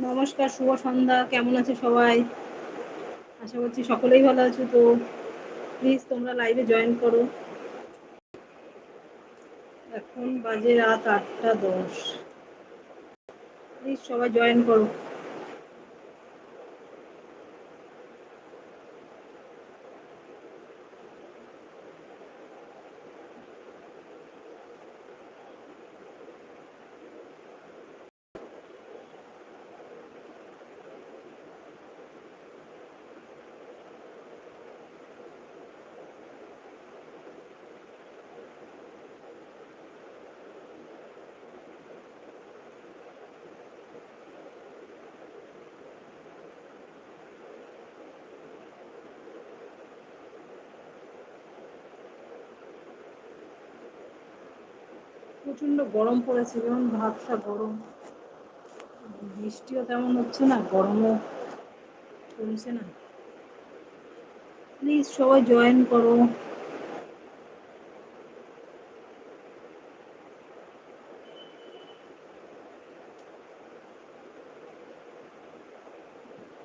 নমস্কার, শুভ সন্ধ্যা। কেমন আছে সবাই? আশা করছি সকলেই ভালো আছো। তো প্লিজ তোমরা লাইভে জয়েন করো। এখন বাজে রাত ৮টা ১০। প্লিজ সবাই জয়েন করো। প্রচন্ড গরম পড়েছে, যেমন ভাবসা গরম। বৃষ্টিও তেমন হচ্ছে না, গরমও কমছে না। প্লিজ সবাই জয়েন করো।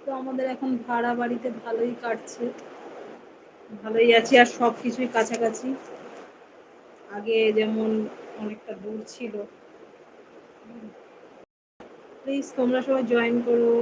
তো আমাদের এখন ভাড়া বাড়িতে ভালোই কাটছে, ভালোই আছি, আর সব কিছুই কাছাকাছি। আগে যেমন অনেকটা দূর ছিল। প্লিজ তোমরা সবাই জয়েন করো।